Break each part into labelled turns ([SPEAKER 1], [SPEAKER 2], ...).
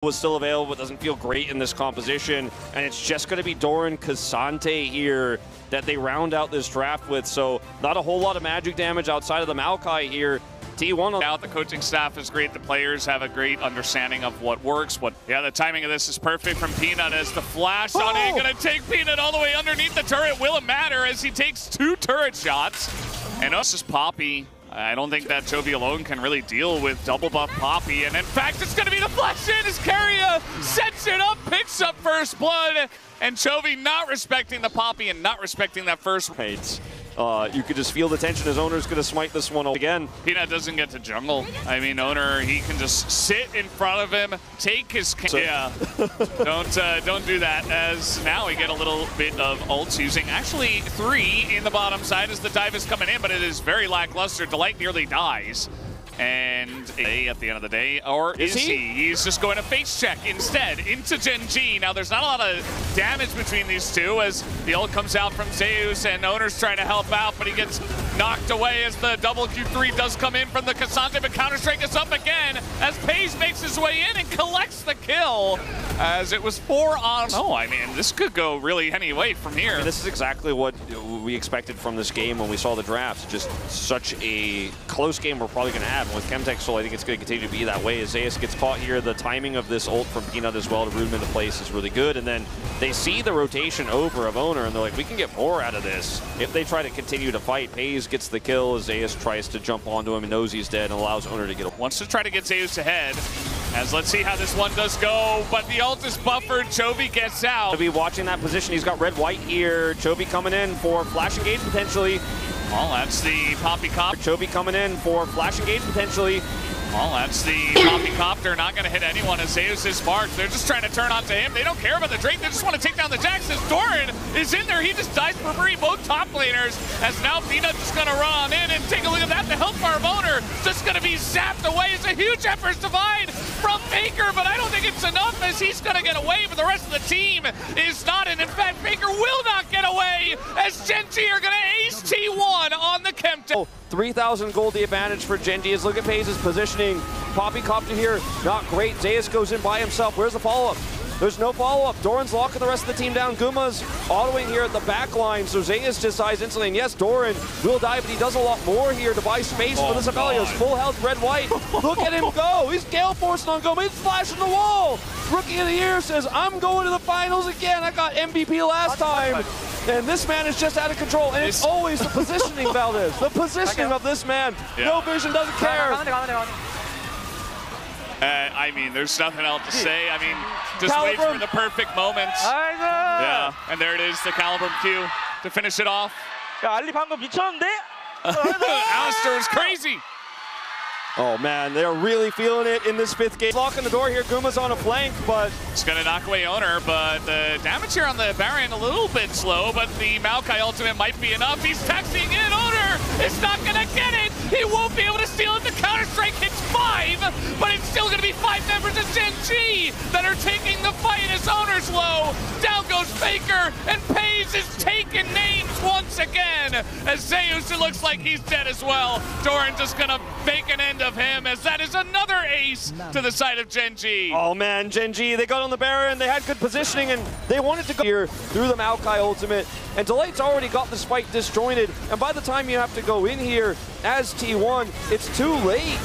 [SPEAKER 1] was still available, but doesn't feel great in this composition, and it's just going to be Doran Cassante here that they round out this draft with, so not a whole lot of magic damage outside of the Maokai here. T1
[SPEAKER 2] out, the coaching staff is great, the players have a great understanding of what works. Yeah, the timing of this is perfect from Peanut as the flash on it, gonna take Peanut all the way underneath the turret. Will it matter as he takes 2 turret shots? And us is Poppy. I don't think that Chovy alone can really deal with double buff Poppy, and in fact, it's gonna be the flash in as Keria sets it up, picks up first blood, and Chovy not respecting the Poppy and not respecting that first.
[SPEAKER 1] You could just feel the tension as Oner's gonna smite this one again.
[SPEAKER 2] Peanut doesn't get to jungle. I mean, Oner, he can just sit in front of him, take his yeah. Don't do that, as now we get a little bit of ults using actually 3 in the bottom side as the dive is coming in, but it is very lackluster. Delight nearly dies. And at the end of the day, or is he? He's just going to face check instead into GENG. Now there's not a lot of damage between these two as the ult comes out from Zeus and Oner's trying to help out, but he gets knocked away as the double Q3 does come in from the Cassante, but Counter-Strike is up again as Peyz makes his way in and collects the kill as it was 4 on. Oh, I mean, this could go really any way from here.
[SPEAKER 1] I mean, this is exactly what we expected from this game when we saw the drafts. Just such a close game we're probably going to have. With Chemtexel, I think it's going to continue to be that way. As Zeus gets caught here, the timing of this ult from Peanut as well to root him into place is really good. And then they see the rotation over of Oner, and they're like, we can get more out of this if they try to continue to fight. Peyz gets the kill as Zeus tries to jump onto him and knows he's dead and allows Oner to get.
[SPEAKER 2] Wants to try to get Zeus ahead. As let's see how this one does go, but the ult is buffered. Chovy gets out.
[SPEAKER 1] To be watching that position, he's got red-white here. Chovy coming in for flash engage potentially.
[SPEAKER 2] Well, that's the Poppy Copter.
[SPEAKER 1] Chovy coming in for flash engage potentially.
[SPEAKER 2] Well, that's the Poppy Copter, not going to hit anyone as Zeus is marked. They're just trying to turn onto him. They don't care about the Drake. They just want to take down the Jax. As Doran is in there, he just dies for free. Both top laners. As now Peanut just going to run in and take a look at that. The health bar of Oner just going to be zapped away. It's a huge effort divide from Faker, but I don't think it's enough as he's going to get away, but the rest of the team is not. And in fact, Faker will not get away as GENG are going to ace T1 on the Chemtexel.
[SPEAKER 1] 3,000 gold the advantage for GENG. Look at Peyz's positioning. Poppy Copter here, not great. Zeus goes in by himself. Where's the follow-up? There's no follow-up. Doran's locking the rest of the team down. Guma's autoing here at the back line, so Zeus just dies instantly. And yes, Doran will die, but he does a lot more here to buy space for this Abelios. Full health, red-white. Look at him go. He's Gale forcing on Guma. He's flashing the wall. Rookie of the year says, I'm going to the finals again. I got MVP last time. And this man is just out of control. And it's always the positioning, Valdez. The positioning of this man. Yeah. No vision, doesn't care.
[SPEAKER 2] I mean, there's nothing else to say. I mean, just wait for the perfect moment. Yeah, and there it is, the Calibrum Q to finish it off. Alistair was crazy.
[SPEAKER 1] Oh man, they're really feeling it in this 5th game. Locking the door here, Guma's on a flank, but
[SPEAKER 2] it's gonna knock away Oner, but the damage here on the Baron a little bit slow, but the Maokai ultimate might be enough. He's texting in, Oner is not gonna get it. He won't be able to steal it. The Counter-Strike hits 5, but it's still gonna be 5 members of GENG that are taking the fight as Oner's low. Down goes Faker, and Peyz is taking names once again. As Zeus, it looks like he's dead as well. Doran just gonna make an end of him as that is another ace to the side of GENG.
[SPEAKER 1] Oh man, GENG, they got on the Baron, they had good positioning, and they wanted to go here through the Maokai ultimate. And Delight's already got this fight disjointed, and by the time you have to go in here as T1, it's too late.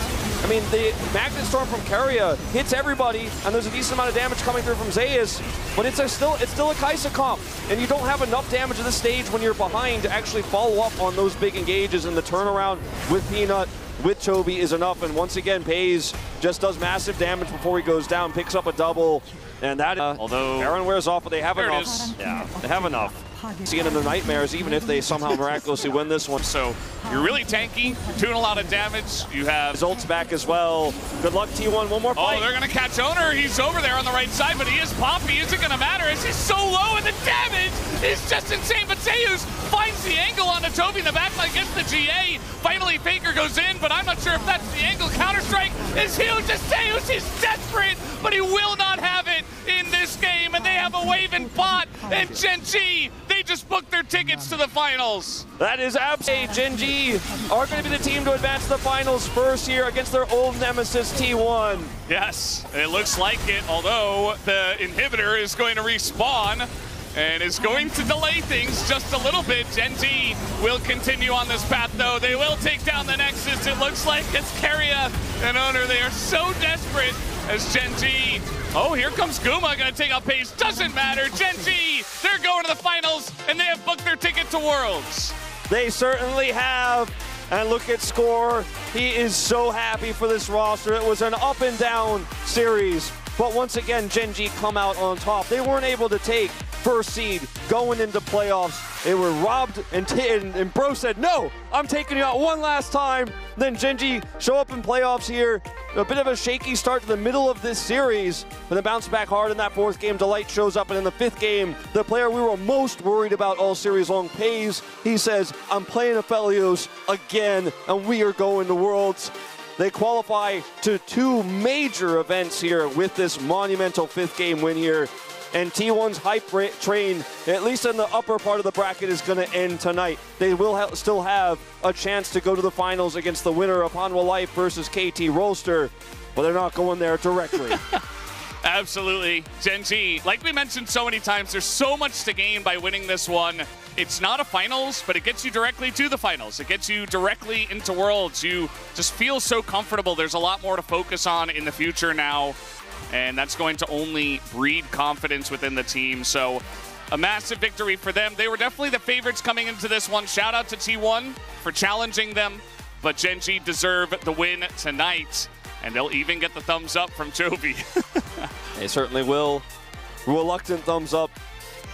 [SPEAKER 1] I mean, the Magnet Storm from Keria hits everybody, and there's a decent amount of damage coming through from Zeus, but it's still a Kaisa comp, and you don't have enough damage at this stage when you're behind to actually follow up on those big engages, and the turnaround with Peanut, with Chovy is enough. And once again, Peyz just does massive damage before he goes down, picks up a double, and that although Baron wears off, but they have enough. Yeah, they have enough. Seeing in the nightmares, even if they somehow miraculously win this one.
[SPEAKER 2] So you're really tanky, you're doing a lot of damage. You have
[SPEAKER 1] results back as well. Good luck, T1. One more fight.
[SPEAKER 2] Oh, they're gonna catch Oner. He's over there on the right side, but he is Poppy. Is it gonna matter? As he's so low, and the damage is just insane. But Zeus finds the angle on the Chovy in the backline, gets the GA. Finally, Faker goes in, but I'm not sure if that's the angle. Counter-Strike is huge. Zeus, he's desperate, but he will not have it in this game. And they have a wave in bot, and GENG, they just booked their tickets to the finals.
[SPEAKER 1] That is absolutely. Gen G are going to be the team to advance to the finals first here against their old nemesis T1.
[SPEAKER 2] Yes, it looks like it, although the inhibitor is going to respawn and is going to delay things just a little bit. Gen G will continue on this path, though. They will take down the Nexus, it looks like, as Keria and Oner. They are so desperate as Gen G. Oh, here comes Guma, gonna take out Peyz. Doesn't matter, Gen G, they're going to the finals, and they have booked their ticket to Worlds.
[SPEAKER 1] They certainly have. And look at Score. He is so happy for this roster. It was an up and down series. But once again, Gen G come out on top. They weren't able to take first seed going into playoffs. They were robbed, and Bro said, no, I'm taking you out one last time. Then Gen G show up in playoffs here. A bit of a shaky start to the middle of this series, but they bounced back hard in that fourth game. Delight shows up, and in the fifth game, the player we were most worried about all series long, Peyz, he says, I'm playing Aphelios again, and we are going to Worlds. They qualify to two major events here with this monumental fifth game win here. And T1's hype train, at least in the upper part of the bracket, is going to end tonight. They will still have a chance to go to the finals against the winner of Hanwha Life versus KT Rolster, but they're not going there directly.
[SPEAKER 2] Absolutely. Gen G, like we mentioned so many times, there's so much to gain by winning this one. It's not a finals, but it gets you directly to the finals. It gets you directly into Worlds. You just feel so comfortable. There's a lot more to focus on in the future now, and that's going to only breed confidence within the team. So a massive victory for them. They were definitely the favorites coming into this one. Shout out to T1 for challenging them, but Gen G deserve the win tonight, and they'll even get the thumbs up from Chovy.
[SPEAKER 1] They certainly will. Reluctant thumbs up,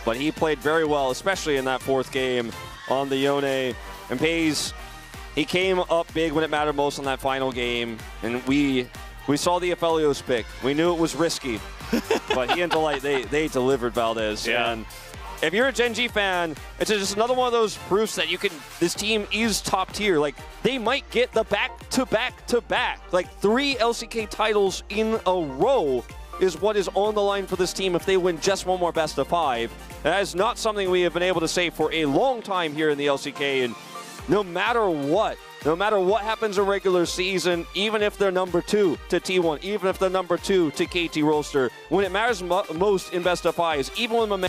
[SPEAKER 1] but he played very well, especially in that fourth game on the Yone. And Peyz, he came up big when it mattered most in that final game, and we saw the Aphelios pick. We knew it was risky, but he and Delight, they delivered, Valdez.
[SPEAKER 2] Yeah.
[SPEAKER 1] And if you're a Gen G fan, it's just another one of those proofs that this team is top tier. Like, they might get the back-to-back-to-back. Like, 3 LCK titles in a row is what is on the line for this team if they win just one more best of 5. And that is not something we have been able to say for a long time here in the LCK. And no matter what happens in regular season, even if they're number 2 to T1, even if they're number 2 to KT Rolster, when it matters most in best of 5s, even when